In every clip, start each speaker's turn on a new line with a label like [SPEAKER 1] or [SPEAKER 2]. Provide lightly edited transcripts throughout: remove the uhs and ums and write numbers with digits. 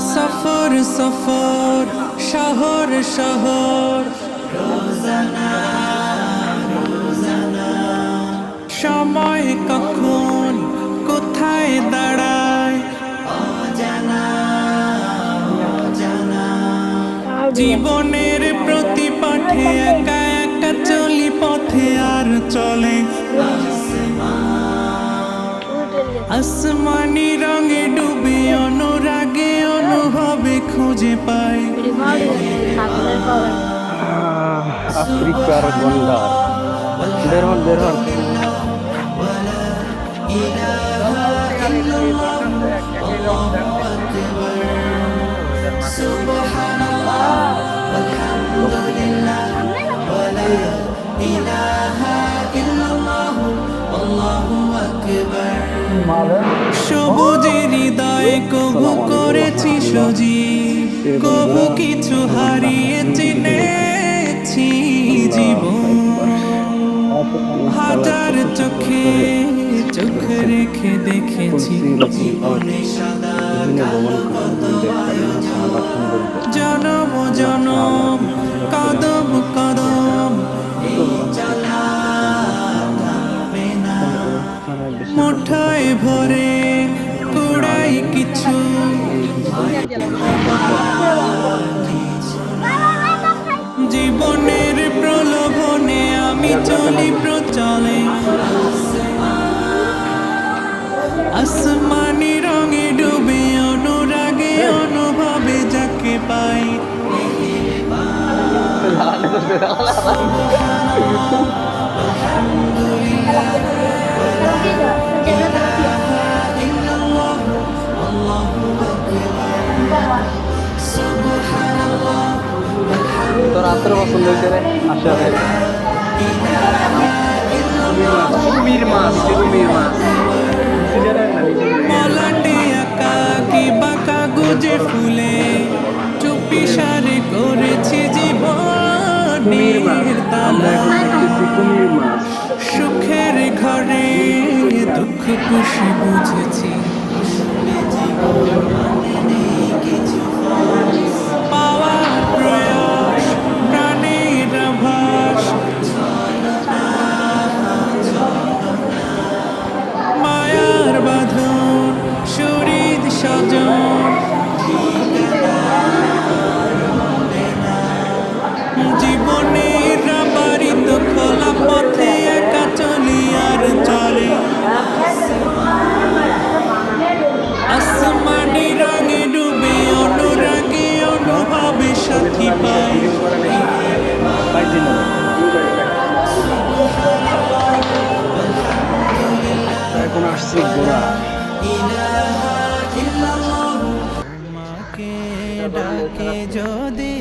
[SPEAKER 1] সফর সফর শহর শহর রোজানা রোজানা সময় কখন কোথায় দাঁড়ায় অজানা অজানা জীবনের প্রতি পাঠে একা একা চলি পথে আর চলে আসমানি রঙে ডুবে অনুরাগে অনুভবে খুঁজে পাই
[SPEAKER 2] আফ্রিকার গন্ডার বের হন
[SPEAKER 1] সবুজের হৃদয়ে কবু করেছি সজীব কবু কিছু হারিয়ে চিনেছি জীবন হাজার চোখে চোখ রেখে দেখেছি জীবনে সাদা কালো কত আয়োজন জনম জনম কদম কদম এই চলা থামবে না মুঠোয় ভরে কুড়াই কিছু জীবনের প্রলোভনে আমি চলি প্রচলে আসমানি রঙে ডুবে অনুরাগে অনুভবে যাকে পাই
[SPEAKER 2] তোর আত্র পছন্দ হয়েছে রে আসলে
[SPEAKER 1] মলাটে আঁকা কি বাঁকা গুজে ফুলে চুপি সারে করেছি জীবনের তালা সুখের ঘরে দুঃখ খুশি বুঝেছি পাওয়ার প্রয়াস প্রাণের আভাস মায়ার বাঁধন শরীর স্বজন জীবনের বাড়িত খোলা পথে একা চলি আর চলে আসমানি রঙে ডুবে অনুরাগে অনুভবে সাথী পাই
[SPEAKER 2] এখন আসছি গোড়া
[SPEAKER 1] মাকে ডাকে যদি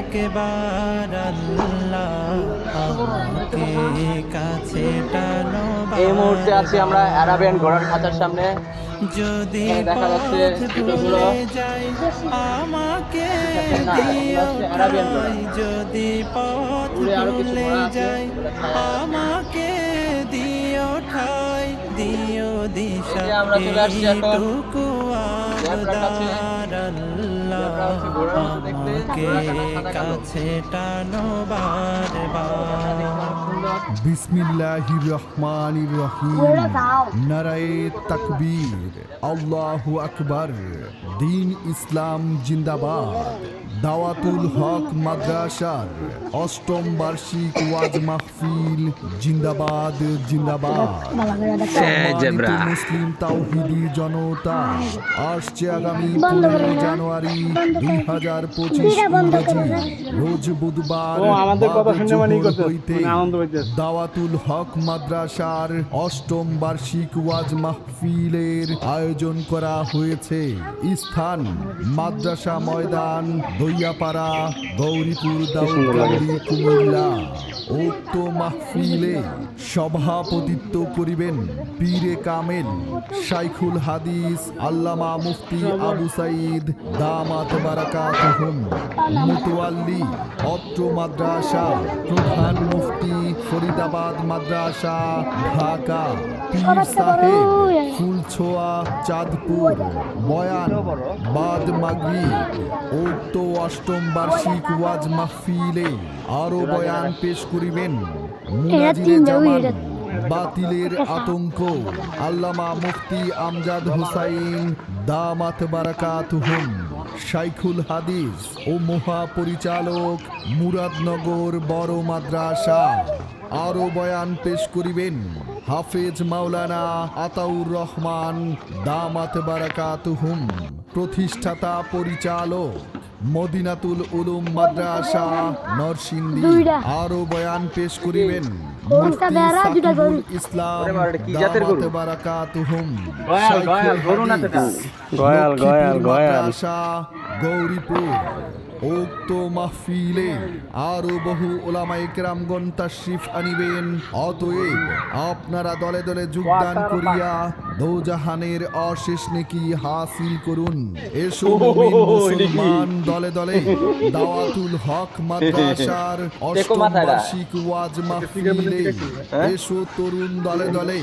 [SPEAKER 1] একবার আল্লাহ আমাকে কাছে টানো
[SPEAKER 2] এই মুহূর্তে আছি আমরা অ্যারাবিয়ান ঘোড়ার খাঁচার সামনে
[SPEAKER 1] যদি
[SPEAKER 2] দেখা যাচ্ছে
[SPEAKER 1] ভুলে যাই আমাকে দিও ঠাই যদি পথ ভুলে যাই আমাকে দিও ঠাই দিও দিশা এইটুকু আবদার আল্লাহ আমাকে কাছে টানো বারবার
[SPEAKER 3] বিসমিল্লাহির রহমানির রহিম নারায়ে তাকবীর আল্লাহু আকবার দিন ইসলাম জিন্দাবাদ দাওয়াতুল হক মাদ্রাসার অষ্টম বার্ষিক ওয়াজ মাহফিল জিন্দাবাদ জিন্দাবাদ মুসলিম তাওহীদি জনতা আসছে আগামী 15 জানুয়ারি 2025 ইংরেজি রোজ বুধবার
[SPEAKER 2] আমাদের কথা শুনে মানেই করতে আনন্দ পাইতেছে
[SPEAKER 3] দাওয়াতুল হক মাদ্রাসার অষ্টম বার্ষিক ওয়াজ মাহফিলের আয়োজন করা হয়েছে স্থান মাদ্রাসা ময়দান দইয়াপাড়া গৌরীপুর দাউদকান্দি কুমিল্লা উক্ত মাহফিলে সভাপতিত্ব করিবেন পীরে কামেল শাইখুল হাদিস আল্লামা মুফতি আবু সাইদ দামাত বারাকাতুহুম মুতওয়াল্লি অত্র মাদ্রাসা প্রধান মুফতি ফরিদাবাদ মাদ্রাসা, ঢাকা। পীর সাহেব, ফুলছোয়া, চাঁদপুর। বয়ান বাদ মাগরিব। উক্ত অষ্টম বার্ষিক ওয়াজ মাহফিলে আরো বয়ান পেশ করিবেন মুনাজিরে জামান বাতিলের আতঙ্ক আল্লামা মুফতি আমজাদ হুসাইন দামাত বারাকাতুহুম, শাইখুল হাদিস ও মহাপরিচালক মুরাদনগর বড় মাদ্রাসা। আরো বয়ান পেশ করিবেন হাফেজ মাওলানা আতাউর রহমান দামাত বারাকাতুহুম, প্রতিষ্ঠাতা পরিচালক মদিনাতুল উলুম মাদ্রাসা নরসিংদী। আরো বয়ান পেশ করিবেন মুফতি সাকিবুল ইসলাম দামাত বারাকাতুহুম, শাইখুল হাদিস লক্ষ্মীপুর মাদ্রাসা গৌরীপুর। উক্ত মাহফিলে আরো বহু ওলামায়ে কেরামগণ তাশরিফ আনিবেন। অতএব আপনারা দলে দলে যোগদান করিয়া দোজাহানের অশেষ নেকি হাসিল করুন। এসো মুমিন মুসলমান দলে দলে দাওয়াতুল হক মাদ্রাসার অষ্টম বার্ষিক ওয়াজ মাহফিলে এসো তরুণ দলে দলে।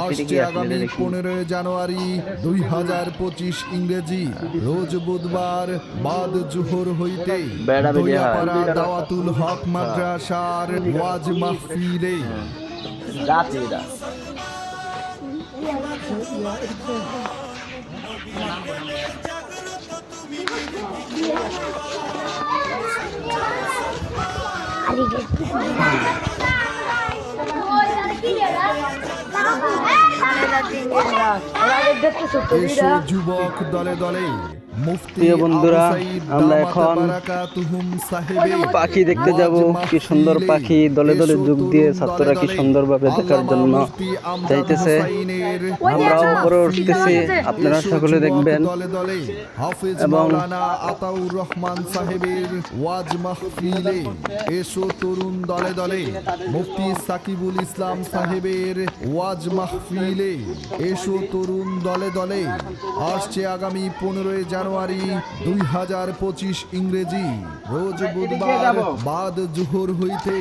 [SPEAKER 3] আসছে আগামী 15 জানুয়ারি 2025 ইংরেজি রোজ বুধবার বাদ জোহর হইতে দয়াপাড়া দাওয়াতুল হক মাদ্রাসার ওয়াজ মাহফিলে। এসো যুবক দলে দলে।
[SPEAKER 2] প্রিয় বন্ধুরা, আমরা এখন পাখি দেখতে যাব। কি সুন্দর পাখি, দলে দলে যোগ দিয়ে ছাত্ররা কি সুন্দরভাবে দেখার জন্য যাইতেছে। আমরা উপরে উঠতেছি, আপনারা সকলে দেখবেন। এবং
[SPEAKER 3] আতাউর রহমান সাহেবের ওয়াজ মাহফিলে এসো তরুণ দলে দলে। মুফতি সাকিবুল ইসলাম সাহেবের ওয়াজ মাহফিলে এসো তরুণ দলে দলে। আসছে আগামী 15 জানুয়ারি 2025 ইংরেজি রোজ বুধবার বাদ জোহর হইতে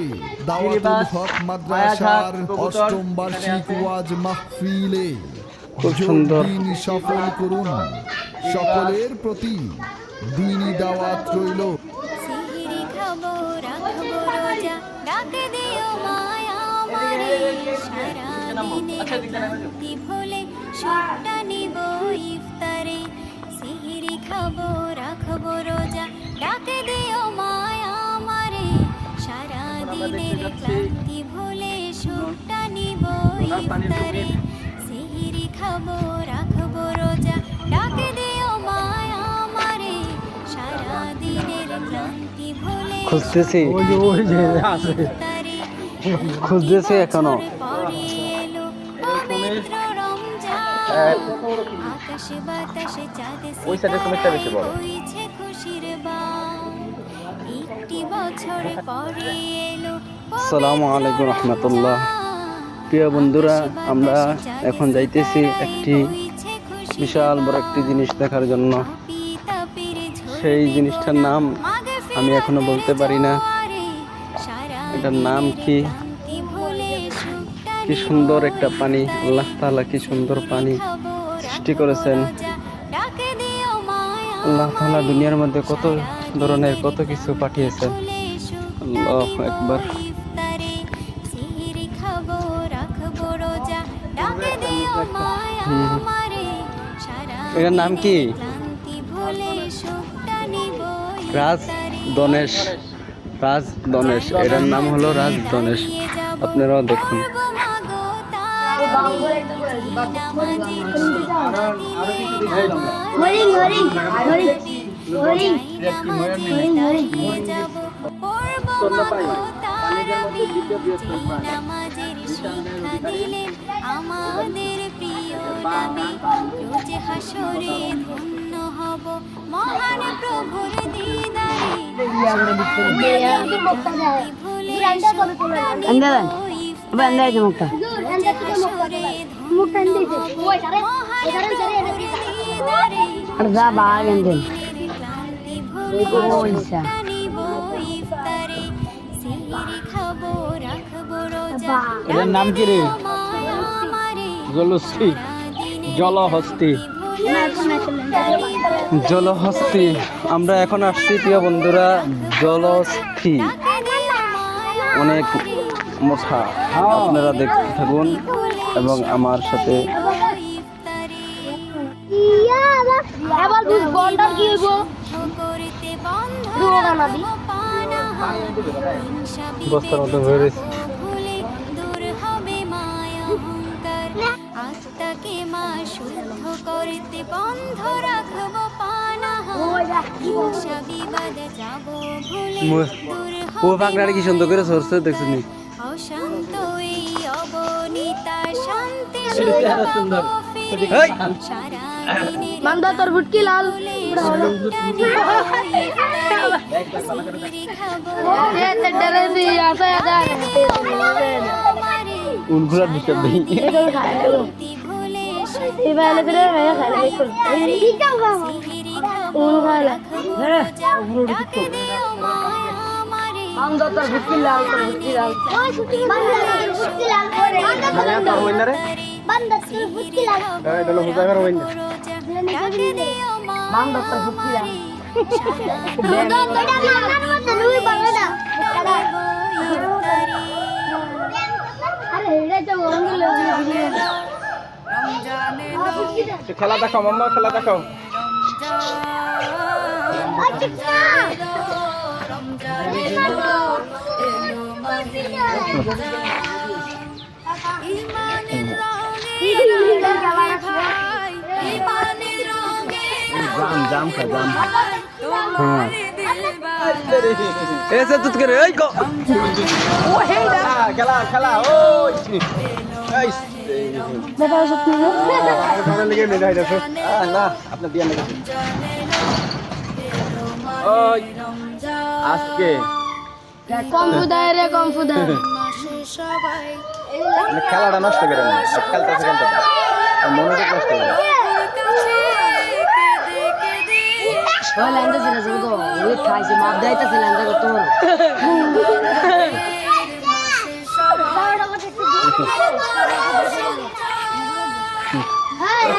[SPEAKER 3] দাওয়াতুল হক মাদ্রাসার অষ্টম বার্ষিক ওয়াজ মাহফিলে দিন সফল করুন। সকলের প্রতি দিনই দাওয়াত রইল।
[SPEAKER 4] সিহিরি খাবো রাখবো রোজা, ডাকে দিও মায়া আমারে, সারা দিনের ক্লান্তি ভুলে সুখটা নিব ইফতারে। সিহিরি খাবো রাখবো রোজা, ডাকে দিও মায়া আমারে, সারা দিনের ক্লান্তি ভুলে সুখটা নিব ইফতারে। সিহিরি খাবো রাখবো রোজা, ডাকে দিও মায়া আমারে, সারা দিনের ক্লান্তি ভুলে
[SPEAKER 2] খুঁজতেছি খুঁজতেছি এখনো।
[SPEAKER 4] আকাশে বাতাসে চাঁদে সিতারায় বইছে খুশির বান, একটি বছর পরে এলো।
[SPEAKER 2] আসসালামু আলাইকুম রহমতুল্লাহ। প্রিয় বন্ধুরা, আমরা এখন যাইতেছি একটি বিশাল বড় একটি জিনিস দেখার জন্য। সেই জিনিসটার নাম আমি এখনো বলতে পারি না। এটার নাম কি? কি সুন্দর একটা পানি, আল্লাহ তাআলা কি সুন্দর পানি সৃষ্টি করেছেন। আল্লাহ তাআলা দুনিয়ার মধ্যে কত ধরনের কত কিছু পাঠিয়েছেন। আল্লাহু আকবার। এটার নাম কি? রাজ দনেশ। রাজ দনেশ, এটার নাম হলো রাজ দনেশ। আপনারাও দেখুন।
[SPEAKER 4] আমাদের প্রিয় নবী, রোজ হাসরে ধন্য হব মহান প্রভুর দিদারে। খাবো রাখবো
[SPEAKER 2] এটার নাম কি রে? জলহস্তি, জলহস্তি, জলহস্তি। আমরা এখন আসছি প্রিয় বন্ধুরা জলহস্তি, অনেক মোটা। আপনারা দেখতে থাকুন এবং আমার সাথে। বস্তার মতো হয়ে রয়েছে।
[SPEAKER 4] আত্মাকে মা শুদ্ধ করতে বন্ধ রাখবো পানাহার হিংসা বিবাদ যাব ভুলে দূর
[SPEAKER 2] ও
[SPEAKER 4] হবে
[SPEAKER 2] পাকড়াটা কি সুন্দর করে সরছে দেখছেন নি?
[SPEAKER 4] অশান্ত এই অবনীতা শান্তি
[SPEAKER 2] এই!
[SPEAKER 5] মান্দা তোর বুটকি লাল
[SPEAKER 2] উনগুলা দিতে দেই। খেলা দেখাও মাম্মা, খেলা দেখাও। জাম খা জাম। হ্যাঁ এসে তুত করে এই গো ও হেডা খেলা খেলা ওই এই
[SPEAKER 5] বাবা সত্যি
[SPEAKER 2] খানা লেগে মেলা হইছে। না আপনি বিয়া লেগে ওই আজকে
[SPEAKER 5] কম্পুদায় রে কম্পুদায়
[SPEAKER 2] খেলাটা নষ্ট করে না, খেলতেছে খেলতে মনোযোগ নষ্ট করে।
[SPEAKER 5] ওই লাইনটা ছিল তো ওই খাইছে মাপ দাইতাছে লাইনটা কত বড়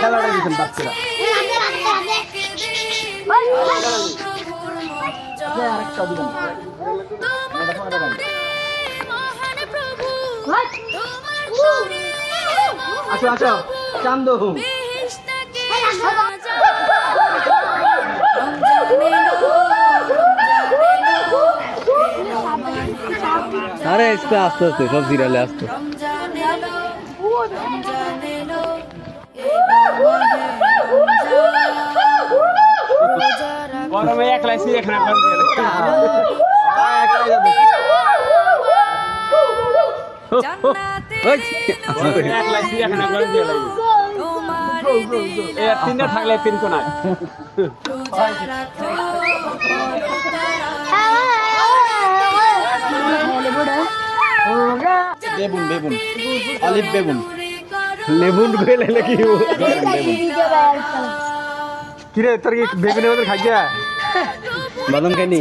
[SPEAKER 2] খেলাটা দিচ্ছেন বাচ্চারা। আসো আসো চান্দ আরে আস্তে আস্তে আস্তে সব জিরালে আসতো। গরমে একলাই এখানে তিনটা থাকলে তিন কোনায় বেগুন বেগুন অলিভ বেগুন লেবুন গেলে কি কিরে তোর কি বেগুনের মধ্যে খাইয়া বাদাম খাইনি?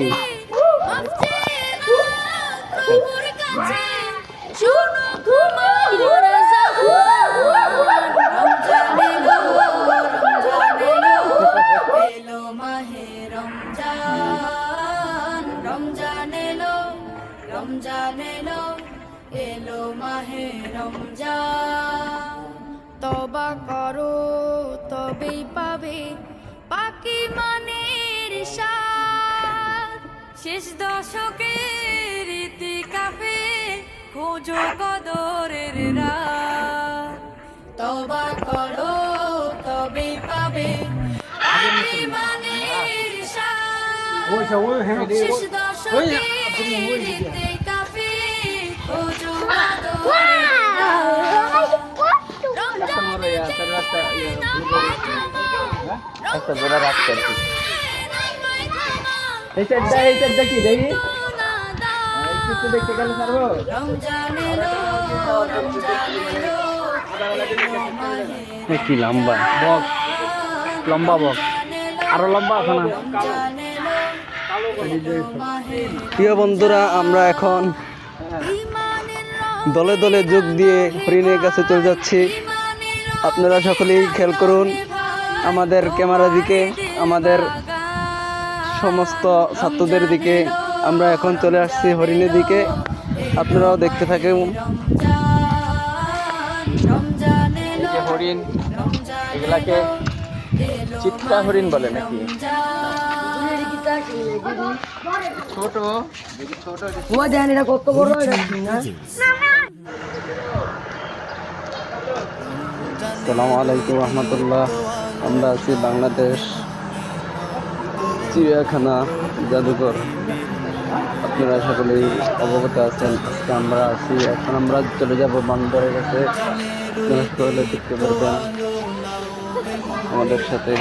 [SPEAKER 4] তবা করো তবেই পাবে পাকি মানের স্বাদ। শেষ দশকের ইতিকাফে খোঁজো কদরের রাত। তবা করো তবেই পাবে পাকি মানের স্বাদ। শেষ দশকের ইতিকাফে খোঁজো কদরের
[SPEAKER 2] একটা জোড়া রাখতে আর কি। এই চারটা কি দেখি একটু দেখতে গেলে ছাড়বো। কি লম্বা বক, লম্বা বক, আরো লম্বা আছে না। প্রিয় বন্ধুরা আমরা এখন দলে দলে যোগ দিয়ে হরিণের কাছে চলে যাচ্ছি। আপনারা সকলেই খেয়াল করুন আমাদের ক্যামেরার দিকে, আমাদের সমস্ত ছাত্রদের দিকে। আমরা এখন চলে আসছি হরিণের দিকে, আপনারাও দেখতে থাকুন। এই যে হরিণ, এগুলাকে চিত্তা হরিণ বলে নাকি? ছোট
[SPEAKER 5] ও দেন এটা কত বড় এটা না?
[SPEAKER 2] আসসালামু আলাইকুম রহমতুল্লাহ। আমরা আছি বাংলাদেশ চিড়িয়াখানা জাদুঘর। আপনারা সকলেই অবগত আছেন। আজকে আমরা আছি, এখন আমরা চলে যাব বান্দরের কাছে। দেখতে পারবেন আমাদের সাথে।